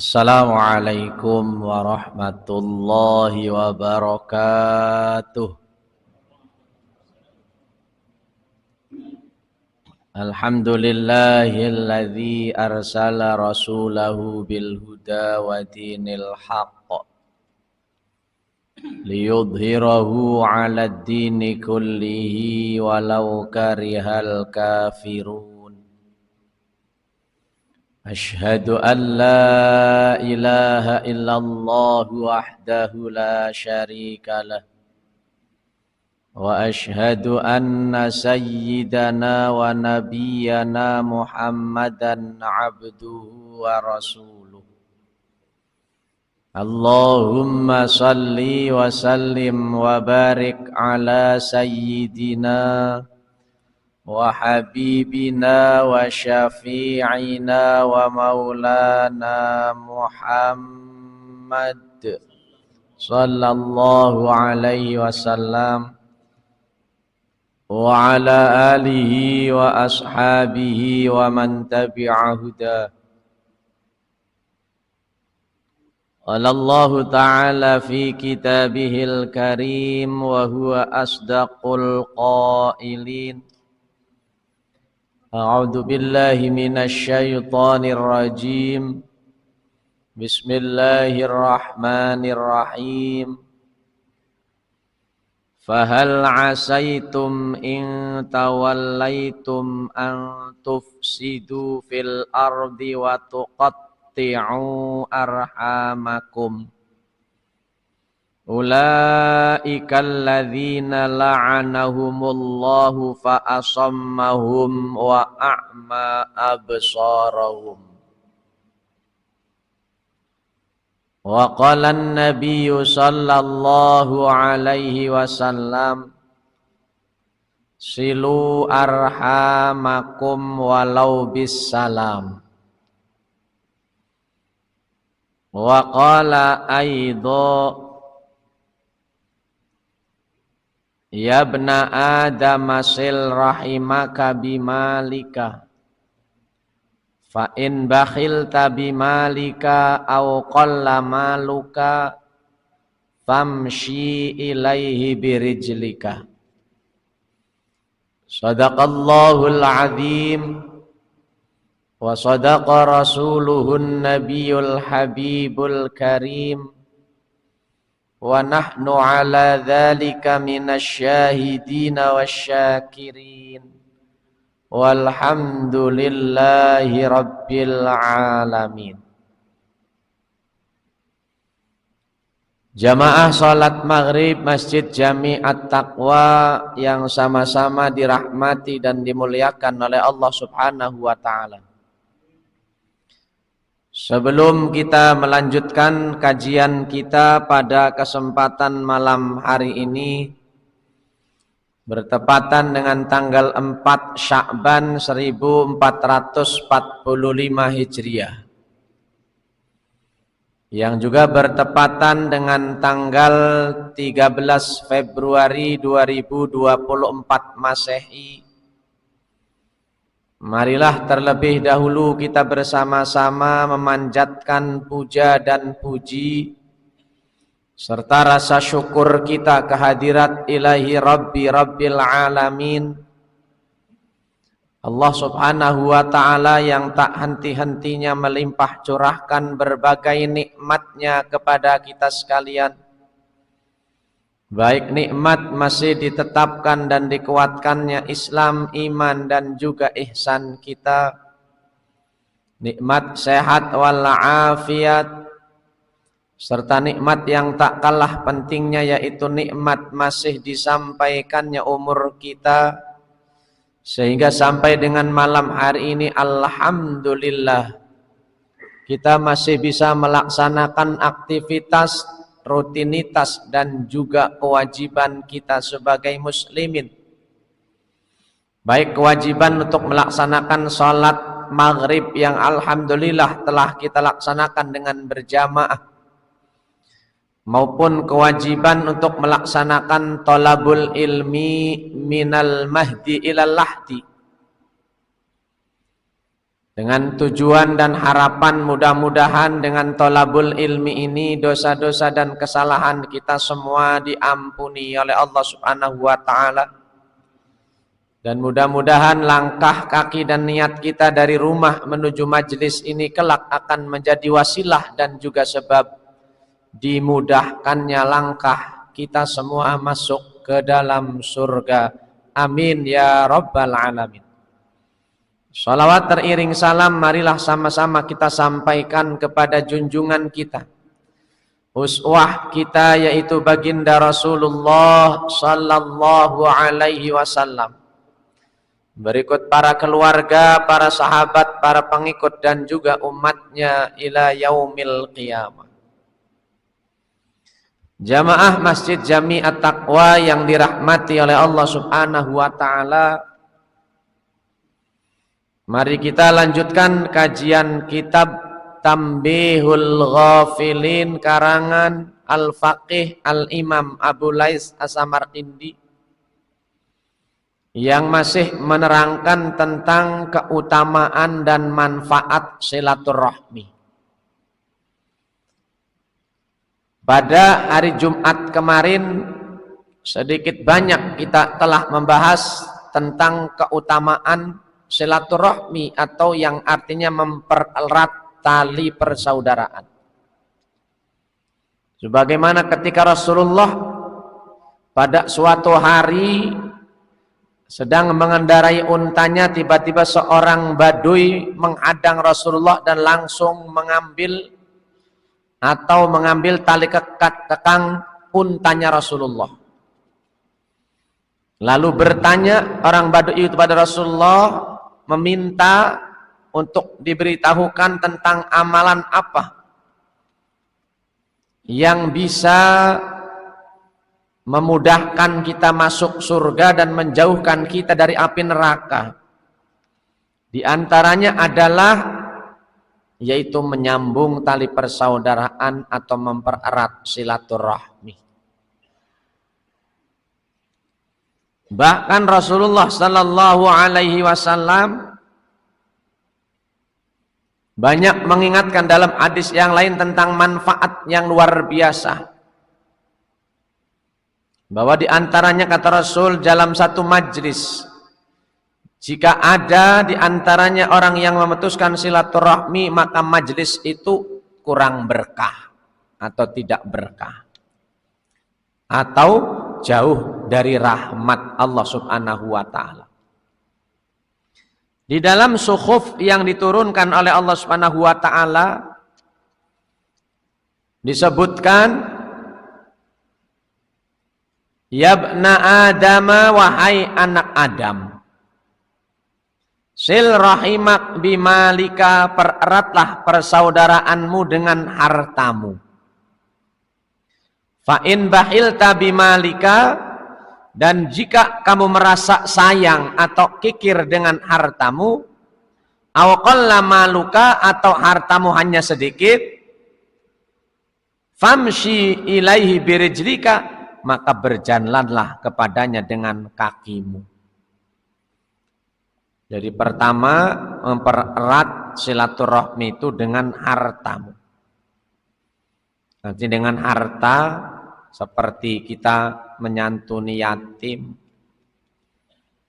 Assalamualaikum warahmatullahi wabarakatuh. Alhamdulillahilladzi arsala rasulahu bil huda wa dinil haqq liyudhhirahu 'alad dini kullihi walau karihal kafirun. Ashhadu an la ilaha illallah wahdahu la syarika lah wa ashhadu anna sayyidana wa nabiyyana Muhammadan abduhu wa rasuluh. Allahumma salli wa sallim wa barik ala sayyidina wa habibina wa syafi'ina wa maulana Muhammad sallallahu alaihi wasallam wa ala alihi wa ashabihi wa man tabi'a huda. Qala Allah ta'ala fi kitabihil karim wa huwa asdaqul qailin. A'udzu billahi minasy syaithanir rajim. Bismillahirrahmanirrahim. Fahal 'asaitum in tawallaitum an tufsidu fil ardi wa tuqatti'u arhamakum. Ulaika alladzina la'anahumullahu fa asammahum wa a'ma absarahum. Wa qala an-nabiyyu sallallahu alaihi wasallam silu arhamakum walau bis salam. Wa qala aidha ya bna Adam sil rahimaka bimalika fa in bakhilta bimalika aw qalla maluka famshi ilaihi birijlika. Sadaqallahul azim wa sadaqa rasuluhun nabiyul habibul karim. Wa nahnu ala dzalika minasyahidina wasyakirin walhamdulillahi rabbil alamin. Jamaah salat maghrib Masjid Jami At-Taqwa yang sama-sama dirahmati dan dimuliakan oleh Allah Subhanahu wa ta'ala. Sebelum kita melanjutkan kajian kita pada kesempatan malam hari ini bertepatan dengan tanggal 4 Sya'ban 1445 Hijriah yang juga bertepatan dengan tanggal 13 Februari 2024 Masehi. Marilah terlebih dahulu kita bersama-sama memanjatkan puja dan puji serta rasa syukur kita kehadirat ilahi Rabbi Rabbil Alamin, Allah Subhanahu wa ta'ala yang tak henti-hentinya melimpah curahkan berbagai nikmatnya kepada kita sekalian. Baik nikmat masih ditetapkan dan dikuatkannya Islam, iman dan juga ihsan kita. Nikmat sehat walafiat serta nikmat yang tak kalah pentingnya yaitu nikmat masih disampaikannya umur kita sehingga sampai dengan malam hari ini alhamdulillah kita masih bisa melaksanakan aktivitas, rutinitas dan juga kewajiban kita sebagai muslimin. Baik kewajiban untuk melaksanakan sholat maghrib yang alhamdulillah telah kita laksanakan dengan berjamaah, maupun kewajiban untuk melaksanakan thalabul ilmi minal mahdi ilal lahdi, Dengan tujuan dan harapan mudah-mudahan dengan thalabul ilmi ini dosa-dosa dan kesalahan kita semua diampuni oleh Allah Subhanahu wa taala. Dan mudah-mudahan langkah kaki dan niat kita dari rumah menuju majelis ini kelak akan menjadi wasilah dan juga sebab dimudahkannya langkah kita semua masuk ke dalam surga. Amin ya rabbal alamin. Salawat teriring salam marilah sama-sama kita sampaikan kepada junjungan kita, uswah kita, yaitu baginda Rasulullah sallallahu alaihi wasallam. Berikut para keluarga, para sahabat, para pengikut dan juga umatnya ila yaumil qiyamah. Jamaah Masjid Jami At-Taqwa yang dirahmati oleh Allah Subhanahu wa taala. Mari kita lanjutkan kajian kitab Tambihul Ghafilin karangan Al-Faqih Al-Imam Abu Lais As-Samarqindi yang masih menerangkan tentang keutamaan dan manfaat silaturahmi. Pada hari Jumat kemarin sedikit banyak kita telah membahas tentang keutamaan silaturahmi atau yang artinya mempererat tali persaudaraan. Sebagaimana ketika Rasulullah pada suatu hari sedang mengendarai untanya, tiba-tiba seorang badui menghadang Rasulullah dan langsung mengambil tali kekang untanya Rasulullah. Lalu bertanya orang badui itu pada Rasulullah, meminta untuk diberitahukan tentang amalan apa yang bisa memudahkan kita masuk surga dan menjauhkan kita dari api neraka. Di antaranya adalah yaitu menyambung tali persaudaraan atau mempererat silaturahmi. Bahkan Rasulullah sallallahu alaihi wasallam banyak mengingatkan dalam hadis yang lain tentang manfaat yang luar biasa. Bahwa di antaranya kata Rasul dalam satu majlis, jika ada di antaranya orang yang memutuskan silaturahmi, maka majlis itu kurang berkah atau tidak berkah, atau jauh dari rahmat Allah Subhanahu wa taala. Di dalam sukhuf yang diturunkan oleh Allah Subhanahu wa taala disebutkan, ya ibna Adama, wahai anak Adam, sil rahimak bimalika, pereratlah persaudaraanmu dengan hartamu. Fa in bahilta bimalika, dan jika kamu merasa sayang atau kikir dengan hartamu, aw qalla maluka, atau hartamu hanya sedikit, famshi ilaihi birijlika, maka berjalanlah kepadanya dengan kakimu. Jadi pertama, mempererat silaturahmi itu dengan hartamu. Nanti dengan harta seperti kita menyantuni yatim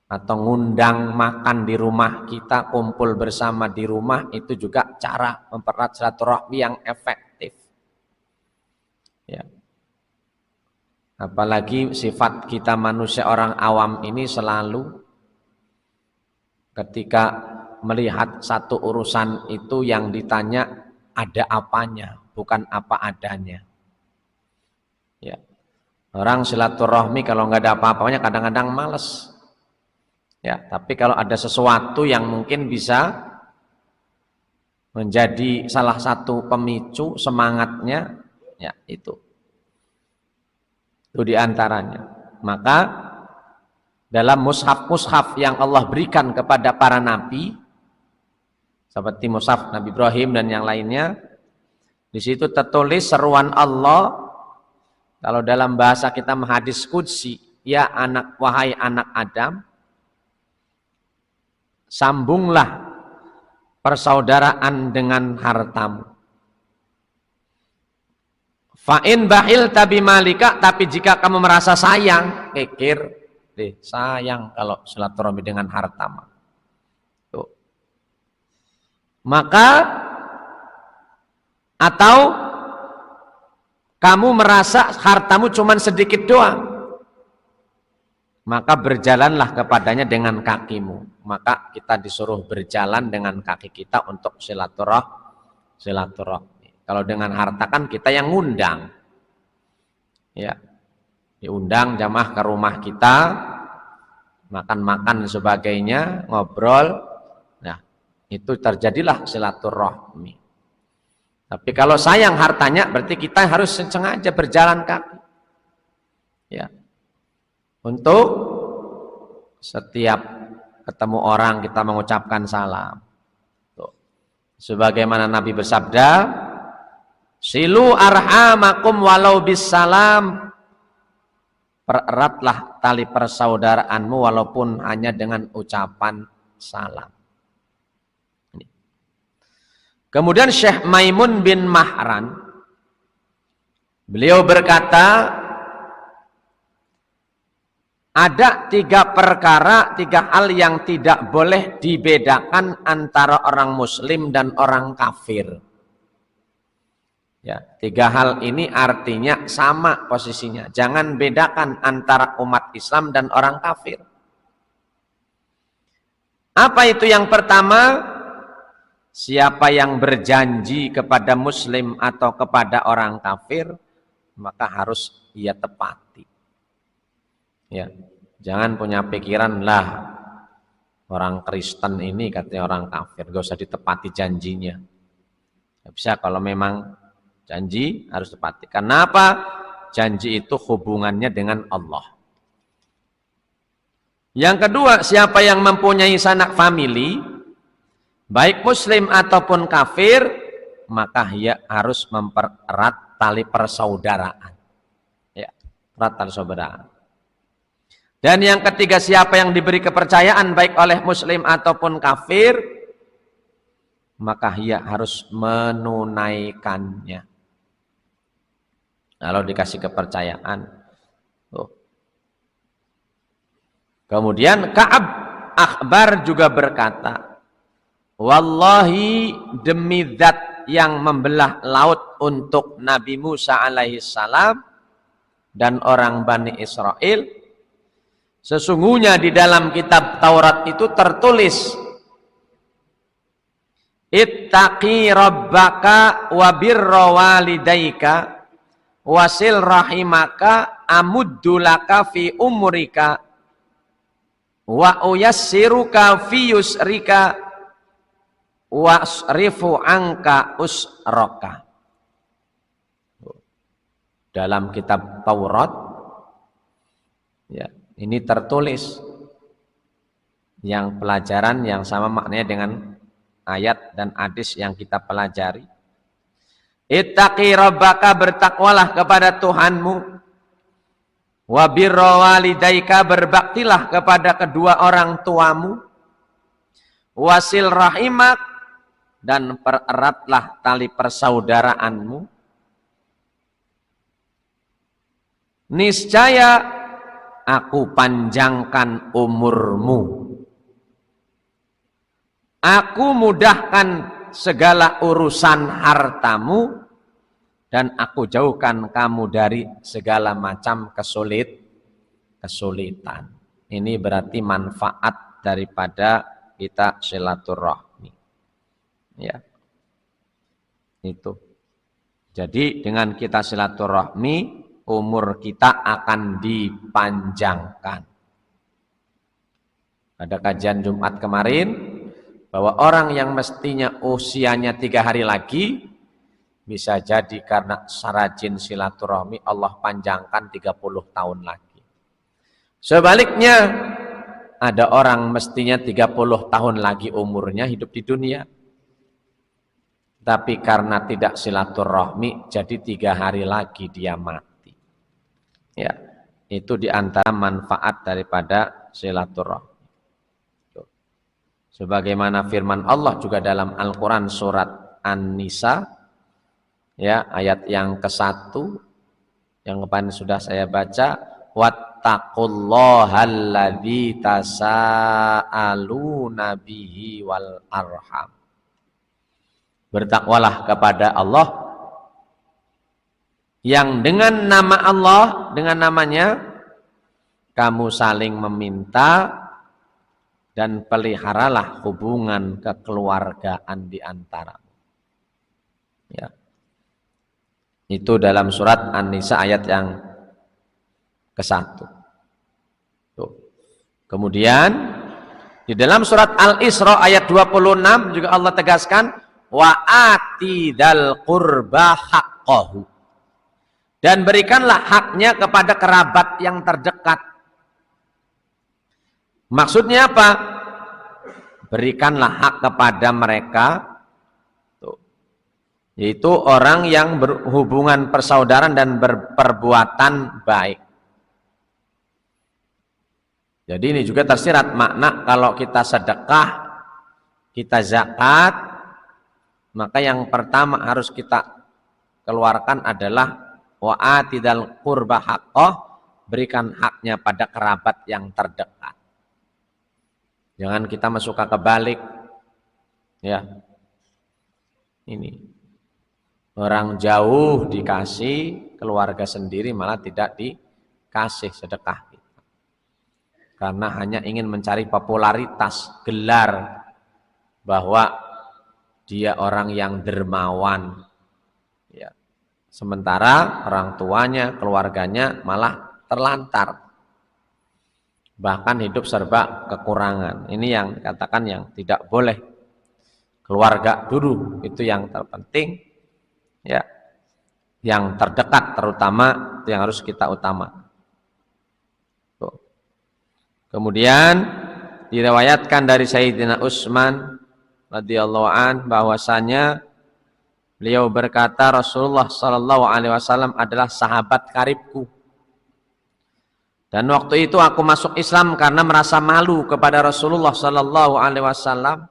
atau ngundang makan di rumah kita, kumpul bersama di rumah, itu juga cara mempererat silaturahmi yang efektif. Ya. Apalagi sifat kita manusia orang awam ini selalu ketika melihat satu urusan itu yang ditanya ada apanya, bukan apa adanya. Ya. Orang silaturahmi kalau nggak ada apa-apanya kadang-kadang males. Ya, tapi kalau ada sesuatu yang mungkin bisa menjadi salah satu pemicu semangatnya, ya itu diantaranya. Maka dalam mushaf-mushaf yang Allah berikan kepada para nabi, seperti mushaf Nabi Ibrahim dan yang lainnya, di situ tertulis seruan Allah. Kalau dalam bahasa kita hadis qudsi, ya anak, wahai anak Adam, sambunglah persaudaraan dengan hartamu. Fa'in bahil tabi malika, tapi jika kamu merasa sayang, pikir deh, sayang kalau silaturahmi dengan hartamu. Tuh. Maka atau kamu merasa hartamu cuma sedikit doang, maka berjalanlah kepadanya dengan kakimu. Maka kita disuruh berjalan dengan kaki kita untuk silaturahmi. Kalau dengan harta kan kita yang ngundang, ya, diundang jamaah ke rumah kita, makan-makan sebagainya, ngobrol, nah itu terjadilah silaturahmi. Tapi kalau sayang hartanya, berarti kita harus sengaja berjalan kaki, ya, untuk setiap ketemu orang kita mengucapkan salam. Tuh. Sebagaimana Nabi bersabda, silu arhamakum walau bisalam, pereratlah tali persaudaraanmu walaupun hanya dengan ucapan salam. Kemudian Syekh Maimun bin Mahran, beliau berkata, ada 3 perkara, 3 hal yang tidak boleh dibedakan antara orang muslim dan orang kafir. Ya, 3 hal ini artinya sama posisinya. Jangan bedakan antara umat Islam dan orang kafir. Apa itu yang pertama? Siapa yang berjanji kepada muslim atau kepada orang kafir, maka harus ia tepati. Ya, jangan punya pikiran lah orang Kristen ini katanya orang kafir, gak usah ditepati janjinya. Gak bisa, kalau memang janji harus tepati. Kenapa? Janji itu hubungannya dengan Allah. Yang kedua, siapa yang mempunyai sanak famili, baik muslim ataupun kafir, maka ia harus mempererat tali persaudaraan. Ya, erat tali persaudaraan. Dan yang ketiga, siapa yang diberi kepercayaan baik oleh muslim ataupun kafir, maka ia harus menunaikannya. Kalau dikasih kepercayaan. Tuh. Kemudian Ka'ab Akhbar juga berkata, wallahi demi zat yang membelah laut untuk Nabi Musa alaihissalam dan orang Bani Israel, sesungguhnya di dalam kitab Taurat itu tertulis, ittaqi rabbaka wa birra walidaika wasil rahimaka amuddulaka fi umrika wa uyassiruka fi yusrika wasrifu angka usraka. Dalam kitab Taurat, ya, ini tertulis yang pelajaran yang sama maknanya dengan ayat dan hadis yang kita pelajari. Ittaqi rabbaka, bertakwalah kepada Tuhanmu, wa birra walidaika, berbaktilah kepada kedua orang tuamu, wasil rahimak, dan pereratlah tali persaudaraanmu. Niscaya aku panjangkan umurmu, aku mudahkan segala urusan hartamu, dan aku jauhkan kamu dari segala macam kesulitan. Ini berarti manfaat daripada kita silaturahmi. Ya. Itu. Jadi dengan kita silaturahmi, umur kita akan dipanjangkan. Ada kajian Jumat kemarin, bahwa orang yang mestinya usianya 3 hari lagi, bisa jadi karena sarajin silaturahmi Allah panjangkan 30 tahun lagi. Sebaliknya, ada orang mestinya 30 tahun lagi umurnya hidup di dunia, tapi karena tidak silaturahmi, jadi 3 hari lagi dia mati. Ya, itu diantara manfaat daripada silaturahmi. Sebagaimana firman Allah juga dalam Al-Qur'an surat An-Nisa ya, ayat yang ke-1 yang kemarin sudah saya baca, wattaqullahal tasaaluna bihi wal arham. Bertakwalah kepada Allah yang dengan nama Allah, dengan namanya kamu saling meminta dan peliharalah hubungan kekeluargaan di antara. Ya. Itu dalam surat An-Nisa ayat yang ke-1. Tuh. Kemudian di dalam surat Al-Isra ayat 26 juga Allah tegaskan wa atidal qurba haqqahu. Dan berikanlah haknya kepada kerabat yang terdekat. Maksudnya apa? Berikanlah hak kepada mereka, yaitu orang yang berhubungan persaudaraan dan berperbuatan baik. Jadi ini juga tersirat makna kalau kita sedekah, kita zakat, maka yang pertama harus kita keluarkan adalah wa'atidal qurba haqqah, berikan haknya pada kerabat yang terdekat. Jangan kita masuk ke kebalik. Ya. Ini. Orang jauh dikasih, keluarga sendiri malah tidak dikasih sedekah kita. Karena hanya ingin mencari popularitas, gelar bahwa dia orang yang dermawan. Ya. Sementara orang tuanya, keluarganya malah terlantar. Bahkan hidup serba kekurangan. Ini yang dikatakan yang tidak boleh. Keluarga dulu itu yang terpenting, ya. Yang terdekat terutama itu yang harus kita utamakan. Kemudian diriwayatkan dari Sayyidina Utsman radhiyallahu an bahwasanya beliau berkata Rasulullah sallallahu alaihi wasallam adalah sahabat karibku. Dan waktu itu aku masuk Islam karena merasa malu kepada Rasulullah sallallahu alaihi wasallam.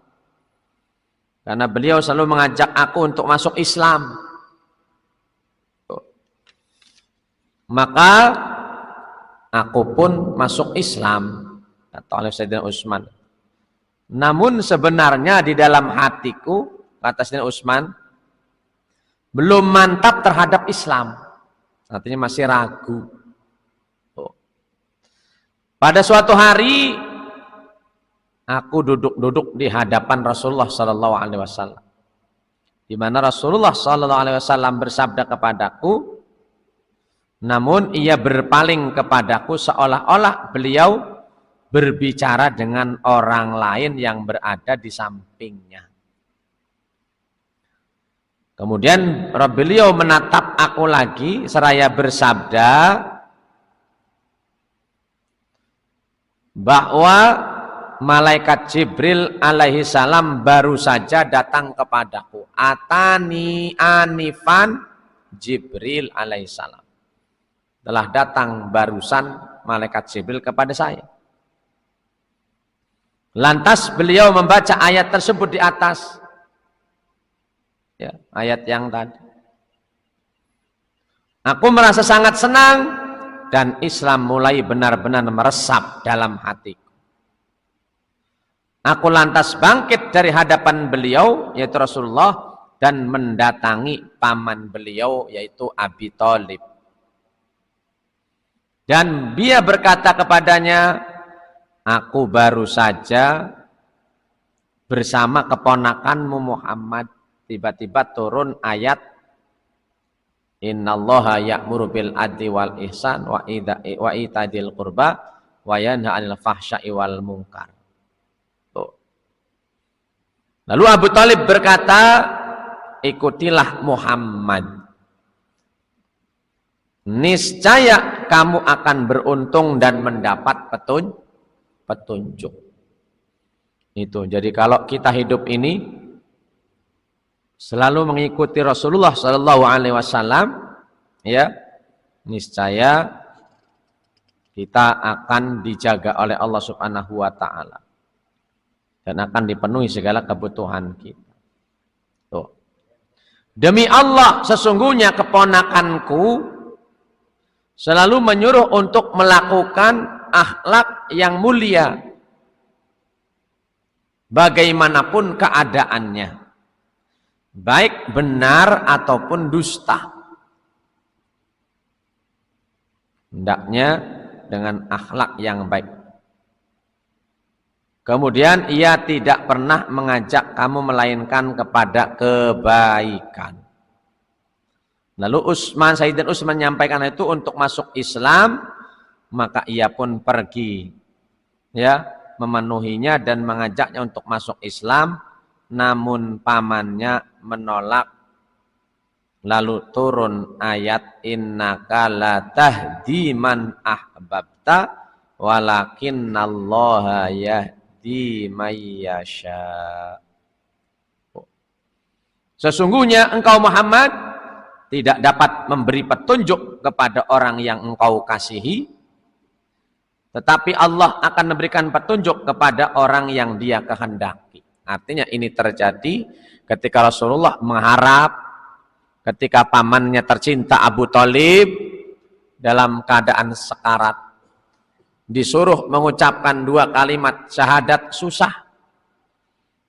Karena beliau selalu mengajak aku untuk masuk Islam. Maka aku pun masuk Islam, kata oleh Sayyidina Utsman. Namun sebenarnya di dalam hatiku, kata Sayyidina Utsman, belum mantap terhadap Islam. Artinya masih ragu. Pada suatu hari aku duduk-duduk di hadapan Rasulullah sallallahu alaihi wasallam. Di mana Rasulullah sallallahu alaihi wasallam bersabda kepadaku, namun ia berpaling kepadaku seolah-olah beliau berbicara dengan orang lain yang berada di sampingnya. Kemudian beliau menatap aku lagi seraya bersabda bahwa malaikat Jibril alaihi salam baru saja datang kepadaku. Atani anifan Jibril alaihi salam. Telah datang barusan malaikat Jibril kepada saya. Lantas beliau membaca ayat tersebut di atas. Ya, ayat yang tadi. Aku merasa sangat senang dan Islam mulai benar-benar meresap dalam hatiku. Aku lantas bangkit dari hadapan beliau, yaitu Rasulullah, dan mendatangi paman beliau, yaitu Abi Thalib. Dan dia berkata kepadanya, aku baru saja bersama keponakanmu Muhammad, tiba-tiba turun ayat Innallaha ya'muru bil adli wal ihsan wa itadil qurba wa yanha 'anil fahsya'i wal munkar. Lalu Abu Thalib berkata, ikutilah Muhammad. Niscaya kamu akan beruntung dan mendapat petunjuk. Itu. Jadi kalau kita hidup ini selalu mengikuti Rasulullah sallallahu alaihi wasallam, ya, niscaya kita akan dijaga oleh Allah Subhanahu wa taala. dan akan dipenuhi segala kebutuhan kita. Tuh. Demi Allah, sesungguhnya keponakanku selalu menyuruh untuk melakukan akhlak yang mulia bagaimanapun keadaannya, baik benar ataupun dusta. Hendaknya dengan akhlak yang baik. Kemudian ia tidak pernah mengajak kamu melainkan kepada kebaikan. Lalu Sayyidina Utsman menyampaikan itu untuk masuk Islam, maka ia pun pergi, ya, memenuhinya dan mengajaknya untuk masuk Islam, namun pamannya menolak. Lalu turun ayat innaka la tahdi man ahbabta walakinnallaha yahdi may yasha. Sesungguhnya engkau Muhammad tidak dapat memberi petunjuk kepada orang yang engkau kasihi, tetapi Allah akan memberikan petunjuk kepada orang yang Dia kehendaki. Artinya ini terjadi ketika Rasulullah mengharap ketika pamannya tercinta Abu Thalib dalam keadaan sekarat, disuruh mengucapkan 2 kalimat syahadat susah,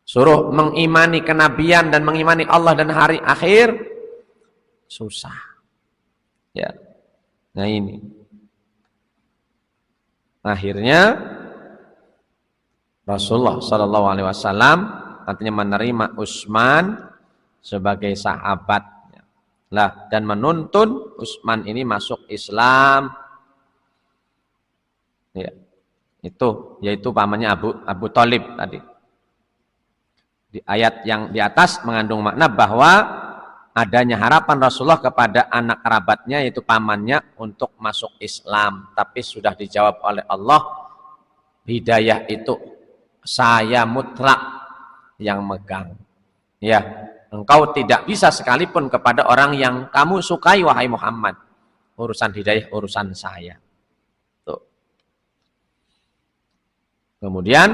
suruh mengimani kenabian dan mengimani Allah dan hari akhir susah, ya. Nah ini akhirnya Rasulullah SAW artinya menerima Utsman sebagai sahabat lah dan menuntun Utsman ini masuk Islam, ya, itu yaitu pamannya Abu Thalib tadi. Di ayat yang di atas mengandung makna bahwa adanya harapan Rasulullah kepada anak kerabatnya yaitu pamannya untuk masuk Islam, tapi sudah dijawab oleh Allah, hidayah itu saya mutlak yang megang, ya. Engkau tidak bisa sekalipun kepada orang yang kamu sukai wahai Muhammad. Urusan hidayah urusan saya. Tuh. Kemudian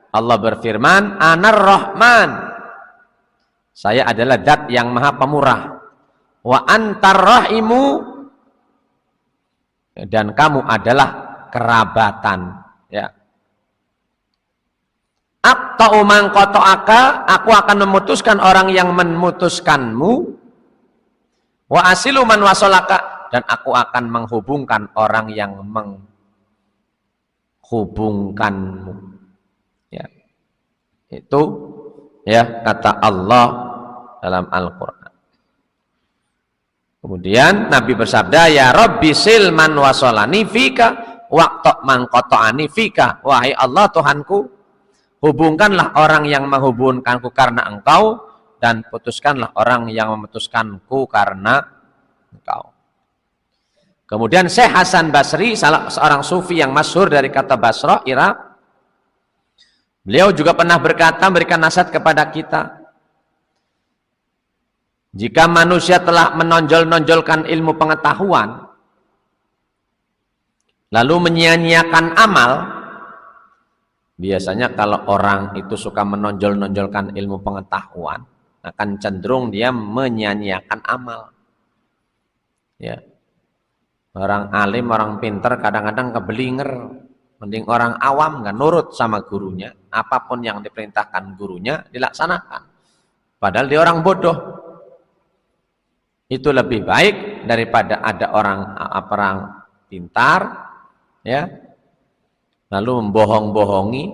Allah berfirman, Anar Rahman. Saya adalah zat yang maha pemurah. Wa antar rahimu. Dan kamu adalah kerabatan, ya. Aqta'u man qata'aka, aku akan memutuskan orang yang memutuskanmu. Wa asilu man wasolaka, dan aku akan menghubungkan orang yang menghubungkanmu. Ya. Itu ya kata Allah dalam Al-Qur'an. Kemudian Nabi bersabda, ya Rabbi sil man wasolani fika waqta' man qata'ani fika. Wahai Allah Tuhanku, hubungkanlah orang yang menghubungkanku karena engkau, dan putuskanlah orang yang memutuskanku karena engkau. Kemudian Syekh Hasan Basri, salah seorang sufi yang masyhur dari kata Basrah, Irak, beliau juga pernah berkata, memberikan nasihat kepada kita, jika manusia telah menonjol-nonjolkan ilmu pengetahuan, lalu menyia-nyiakan amal. Biasanya kalau orang itu suka menonjol-nonjolkan ilmu pengetahuan, akan cenderung dia menyia-nyiakan amal. Ya. Orang alim, orang pinter kadang-kadang kebelinger. Mending orang awam nggak nurut sama gurunya, apapun yang diperintahkan gurunya dilaksanakan. Padahal dia orang bodoh. Itu lebih baik daripada ada orang pintar, ya, lalu membohong-bohongi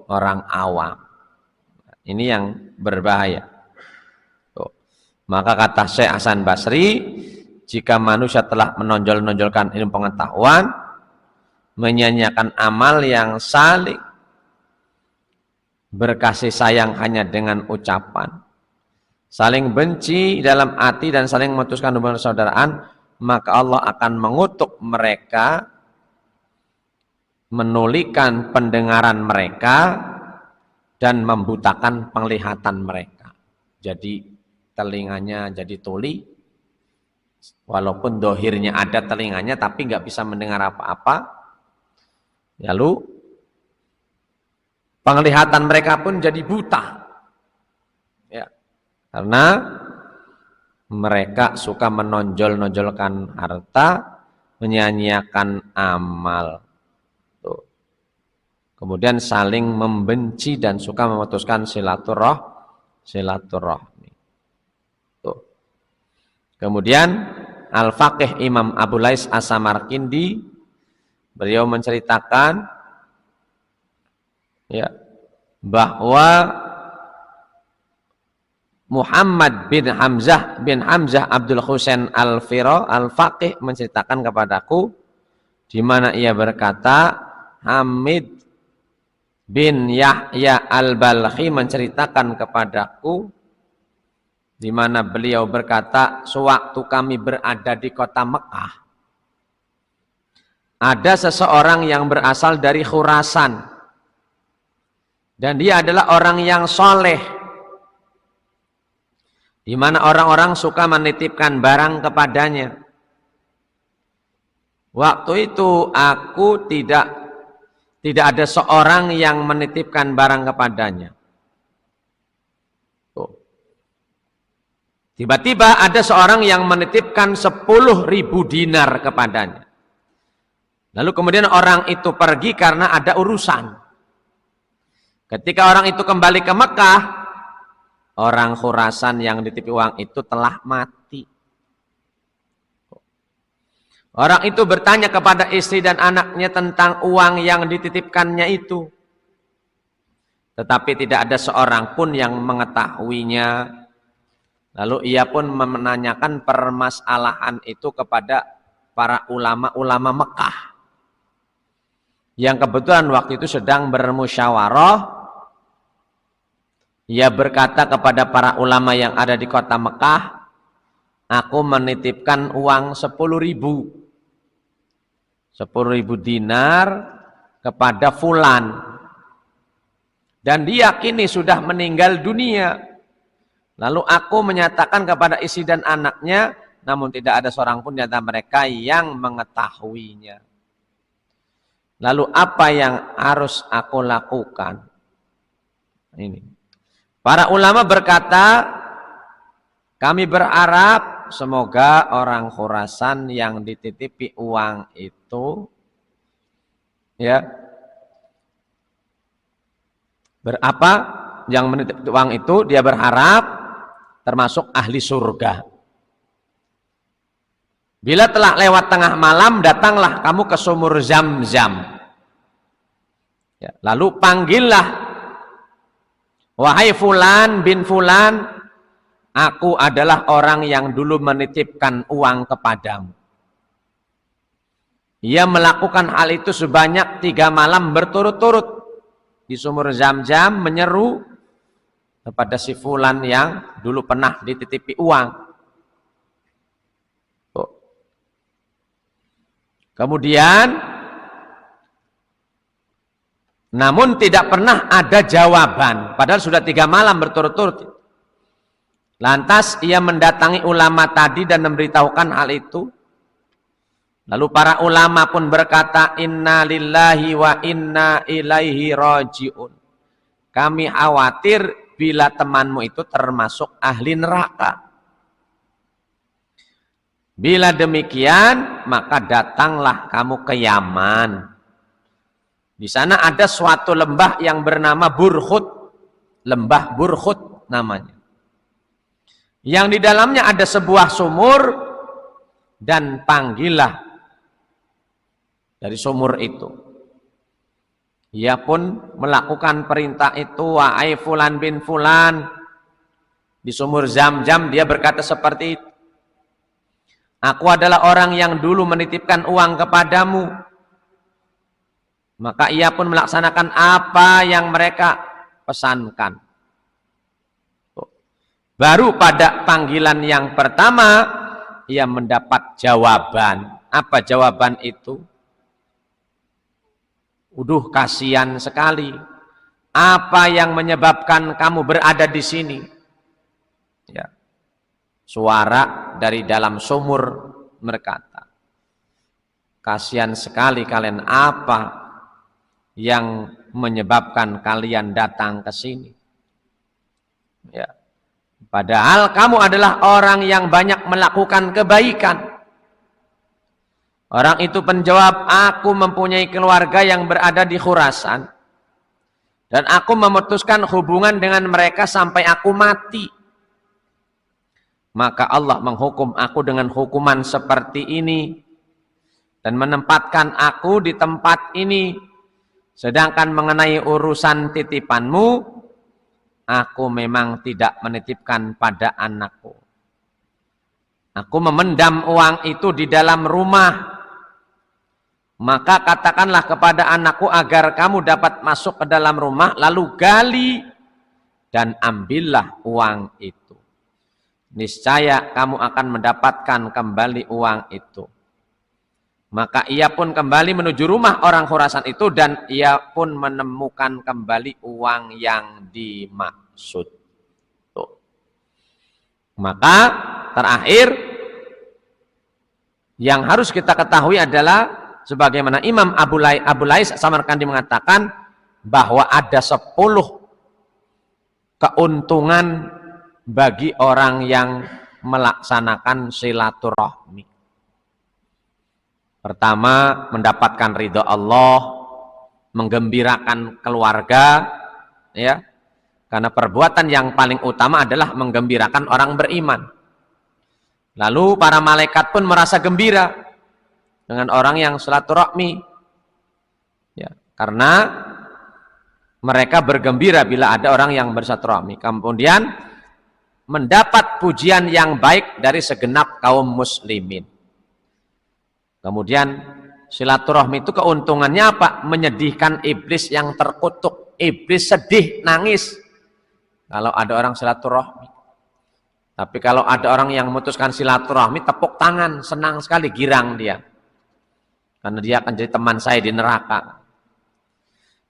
orang awam. Ini yang berbahaya. Tuh. Maka kata Syekh Hasan Basri, jika manusia telah menonjol-nonjolkan ilmu pengetahuan, menyanyiakan amal yang saling berkasih sayang hanya dengan ucapan, saling benci dalam hati dan saling memutuskan hubungan persaudaraan, maka Allah akan mengutuk mereka, menulikan pendengaran mereka, dan membutakan penglihatan mereka. Jadi telinganya jadi tuli, walaupun dohirnya ada telinganya tapi nggak bisa mendengar apa-apa. Lalu Penglihatan mereka pun jadi buta. Ya. Karena mereka suka menonjol-nonjolkan harta, menyanyiakan amal. Tuh. Kemudian saling membenci dan suka memutuskan silaturahmi. Tuh. Kemudian Al-Faqih Imam Abu Lais As-Samarqindi, beliau menceritakan ya, bahwa Muhammad bin Hamzah Abdul Husain Al-Firo Al-Faqih menceritakan kepadaku, di mana ia berkata, Hamid bin Yahya Al-Balkhi menceritakan kepadaku, di mana beliau berkata, sewaktu kami berada di kota Mekah, ada seseorang yang berasal dari Khurasan, dan dia adalah orang yang soleh, di mana orang-orang suka menitipkan barang kepadanya. Waktu itu aku tidak ada seorang yang menitipkan barang kepadanya. Tiba-tiba ada seorang yang menitipkan 10.000 dinar kepadanya. Lalu kemudian orang itu pergi karena ada urusan. Ketika orang itu kembali ke Mekah, orang Khurasan yang ditipi uang itu telah mati. Orang itu bertanya kepada istri dan anaknya tentang uang yang dititipkannya itu. Tetapi tidak ada seorang pun yang mengetahuinya. Lalu ia pun menanyakan permasalahan itu kepada para ulama-ulama Mekah, yang kebetulan waktu itu sedang bermusyawarah. Ia berkata kepada para ulama yang ada di kota Mekah, aku menitipkan uang 10.000 dinar kepada fulan, dan dia kini sudah meninggal dunia. Lalu aku menyatakan kepada istri dan anaknya, namun tidak ada seorang pun di antara mereka yang mengetahuinya. Lalu apa yang harus aku lakukan? Ini. Para ulama berkata, kami berharap semoga orang Khurasan yang dititipi uang itu, ya, berapa yang menitip uang itu, dia berharap termasuk ahli surga. Bila telah lewat tengah malam, datanglah kamu ke sumur Zam-Zam. Ya, lalu panggillah, wahai fulan bin fulan, aku adalah orang yang dulu menitipkan uang kepadamu. Ia melakukan hal itu sebanyak 3 malam berturut-turut di sumur Zam-Zam, menyeru kepada si fulan yang dulu pernah dititipi uang. Kemudian, namun tidak pernah ada jawaban, padahal sudah 3 malam berturut-turut. Lantas ia mendatangi ulama tadi dan memberitahukan hal itu. Lalu para ulama pun berkata, inna lillahi wa inna ilaihi raji'un. Kami khawatir bila temanmu itu termasuk ahli neraka. Bila demikian, maka datanglah kamu ke Yaman. Di sana ada suatu lembah yang bernama Burkhut. Lembah Burkhut namanya. Yang di dalamnya ada sebuah sumur, dan panggillah dari sumur itu. Ia pun melakukan perintah itu, wahai fulan bin fulan. Di sumur Zam-Zam dia berkata seperti itu. Aku adalah orang yang dulu menitipkan uang kepadamu. Maka ia pun melaksanakan apa yang mereka pesankan. Baru pada panggilan yang pertama, ia mendapat jawaban. Apa jawaban itu? Uduh, kasihan sekali. Apa yang menyebabkan kamu berada di sini? Ya. Suara dari dalam sumur berkata, kasihan sekali kalian. Apa yang menyebabkan kalian datang ke sini. Ya. Padahal kamu adalah orang yang banyak melakukan kebaikan. Orang itu menjawab, aku mempunyai keluarga yang berada di Khurasan. Dan aku memutuskan hubungan dengan mereka sampai aku mati. Maka Allah menghukum aku dengan hukuman seperti ini. Dan menempatkan aku di tempat ini. Sedangkan mengenai urusan titipanmu, aku memang tidak menitipkan pada anakku. Aku memendam uang itu di dalam rumah. Maka katakanlah kepada anakku agar kamu dapat masuk ke dalam rumah, lalu gali dan ambillah uang itu. Niscaya kamu akan mendapatkan kembali uang itu. Maka ia pun kembali menuju rumah orang Khurasan itu dan ia pun menemukan kembali uang yang dimaksud. Tuh. Maka terakhir yang harus kita ketahui adalah sebagaimana Imam Abu Lais Samarkandi mengatakan bahwa ada 10 keuntungan bagi orang yang melaksanakan silaturahmi. Pertama, mendapatkan ridha Allah, menggembirakan keluarga, ya. Karena perbuatan yang paling utama adalah menggembirakan orang beriman. Lalu para malaikat pun merasa gembira dengan orang yang silaturahmi, ya, karena mereka bergembira bila ada orang yang bersilaturahmi. Kemudian mendapat pujian yang baik dari segenap kaum muslimin. Kemudian silaturahmi itu keuntungannya apa? Menyedihkan iblis yang terkutuk. Iblis sedih, nangis kalau ada orang silaturahmi. Tapi kalau ada orang yang memutuskan silaturahmi, tepuk tangan, senang sekali, girang dia. Karena dia akan jadi teman saya di neraka.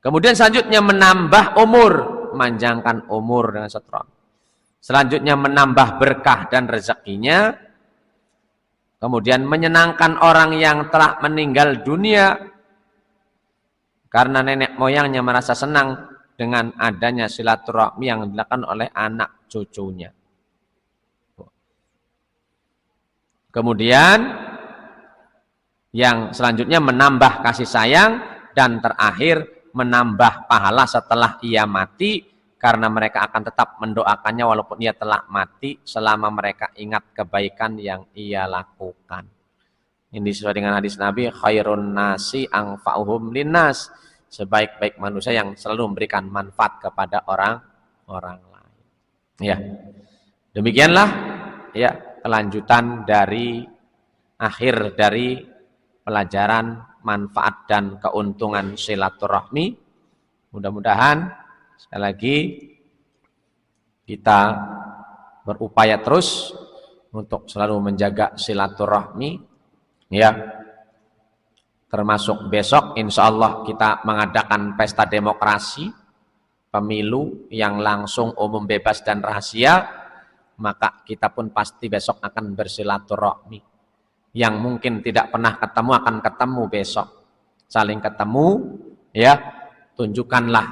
Kemudian selanjutnya menambah umur, memanjangkan umur dengan silaturahmi. Selanjutnya menambah berkah dan rezekinya. Kemudian menyenangkan orang yang telah meninggal dunia. Karena nenek moyangnya merasa senang dengan adanya silaturahmi yang dilakukan oleh anak cucunya. Kemudian yang selanjutnya menambah kasih sayang, dan terakhir menambah pahala setelah ia mati, karena mereka akan tetap mendoakannya walaupun ia telah mati selama mereka ingat kebaikan yang ia lakukan. Ini sesuai dengan hadis Nabi, khairun nasi anfa'uhum linnas, sebaik-baik manusia yang selalu memberikan manfaat kepada orang lain. Ya. Demikianlah ya kelanjutan dari akhir dari pelajaran manfaat dan keuntungan silaturahmi. Mudah-mudahan sekali lagi kita berupaya terus untuk selalu menjaga silaturahmi, ya. Termasuk besok insya Allah kita mengadakan pesta demokrasi, pemilu yang langsung, umum, bebas dan rahasia. Maka kita pun pasti besok akan bersilaturahmi. Yang mungkin tidak pernah ketemu akan ketemu besok. Saling ketemu, ya. Tunjukkanlah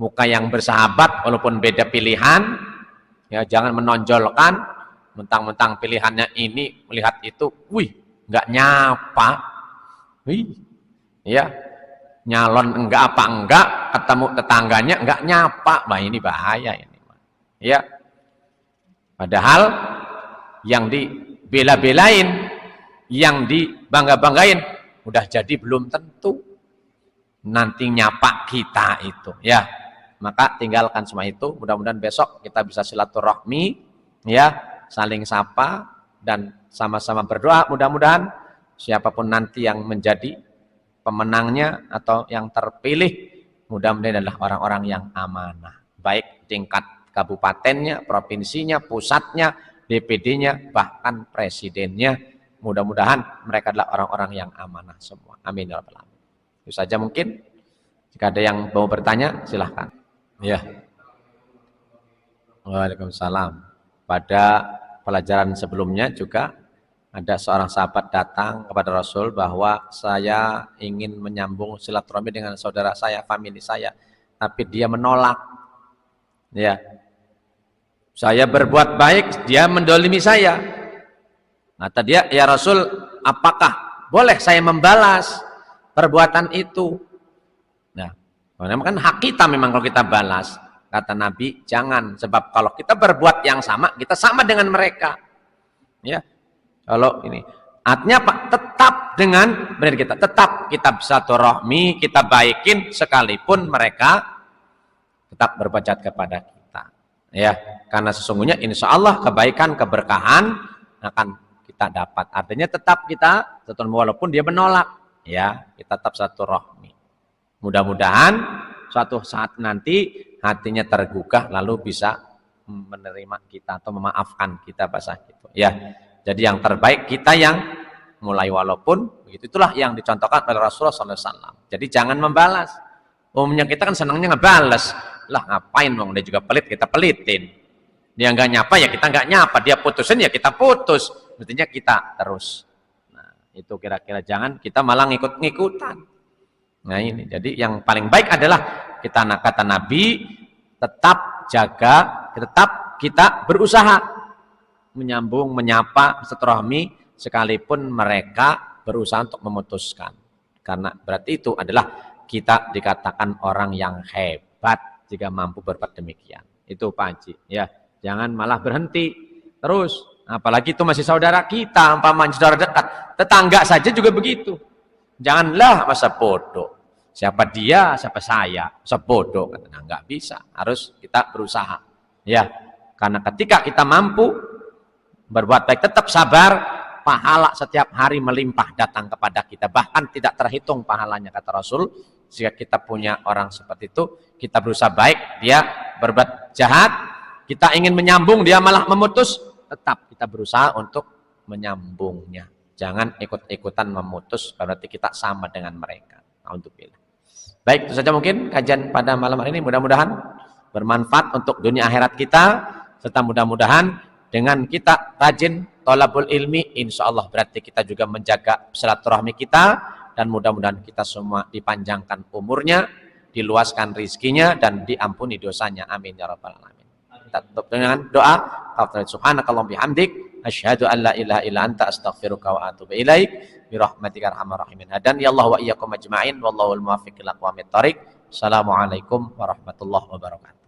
muka yang bersahabat walaupun beda pilihan. Ya, jangan menonjolkan mentang-mentang pilihannya ini, melihat itu, wih, enggak nyapa. Wih. Ya. Nyalon enggak apa enggak, ketemu tetangganya enggak nyapa. Wah, ini bahaya ini. Ya. Padahal yang dibela-belain, yang dibangga-banggain, udah jadi belum tentu nanti nyapa kita itu, ya. Maka tinggalkan semua itu. Mudah-mudahan besok kita bisa silaturahmi, ya, saling sapa dan sama-sama berdoa. Mudah-mudahan siapapun nanti yang menjadi pemenangnya atau yang terpilih, mudah-mudahan adalah orang-orang yang amanah, baik tingkat kabupatennya, provinsinya, pusatnya, DPD-nya, bahkan presidennya. Mudah-mudahan mereka adalah orang-orang yang amanah semua. Amin ya rabbal alamin. Itu saja mungkin. Jika ada yang mau bertanya, silahkan. Ya. Waalaikumsalam. Pada pelajaran sebelumnya juga Ada seorang sahabat datang kepada Rasul bahwa saya ingin menyambung silaturahmi dengan saudara saya, famili saya, tapi dia menolak. Ya, saya berbuat baik, dia mendolimi saya. Kata dia, ya Rasul, apakah boleh saya membalas perbuatan itu? Nah, memang kan hak kita memang kalau kita balas. Kata Nabi, jangan, sebab kalau kita berbuat yang sama, kita sama dengan mereka. Ya. Kalau ini artinya apa? Tetap dengan benar tetap kita silaturahmi, kita baikin sekalipun mereka tetap berbuat jahat kepada kita. Ya, karena sesungguhnya insya Allah kebaikan, keberkahan akan kita dapat. Artinya tetap kita walaupun dia menolak, ya, kita tetap silaturahmi. Mudah-mudahan suatu saat nanti hatinya tergugah lalu bisa menerima kita atau memaafkan kita bahasa gitu. Ya. Jadi yang terbaik kita yang mulai walaupun begitu, itulah yang dicontohkan oleh Rasulullah SAW. Jadi jangan membalas. Umumnya kita kan senangnya ngebalas. Lah ngapain dong, dia juga pelit, kita pelitin. Dia nggak nyapa ya kita nggak nyapa, dia putusin ya kita putus. Mestinya kita terus. Nah itu kira-kira jangan kita malah ngikut-ngikutan. Nah ini jadi yang paling baik adalah kita kata Nabi tetap jaga, tetap kita berusaha menyambung, menyapa, silaturahmi sekalipun mereka berusaha untuk memutuskan. Karena berarti itu adalah kita dikatakan orang yang hebat jika mampu berbuat demikian. Itu Pak Haji, ya. Jangan malah berhenti terus. Apalagi itu masih saudara kita, umpamanya saudara dekat, tetangga saja juga begitu. Janganlah masa bodoh. Siapa dia, siapa saya, masa bodoh. Nah, nggak bisa. Harus kita berusaha. Ya, karena ketika kita mampu berbuat baik, tetap sabar, pahala setiap hari melimpah datang kepada kita, bahkan tidak terhitung pahalanya kata Rasul. Jika kita punya orang seperti itu, kita berusaha baik, dia berbuat jahat, kita ingin menyambung, dia malah memutus, tetap kita berusaha untuk menyambungnya. Jangan ikut-ikutan memutus, berarti kita sama dengan mereka. Alhamdulillah. Baik, itu saja mungkin kajian pada malam hari ini, mudah-mudahan bermanfaat untuk dunia akhirat kita, serta mudah-mudahan dengan kita rajin thalabul ilmi, insya Allah berarti kita juga menjaga silaturahmi kita, dan mudah-mudahan kita semua dipanjangkan umurnya, diluaskan rizkinya, dan diampuni dosanya. Amin ya rabbal alamin. Kita tutup dengan doa. Subhanakallahumma bihamdik, asyhadu an la ilaha illa anta, astaghfiruka wa atubu ilaik, birahmatika arhamar rahimin. Hadan ya Allah wa iyyakum ajma'in, wallahul muwaffiq ila aqwamit thoriq. Assalamualaikum warahmatullahi wabarakatuh.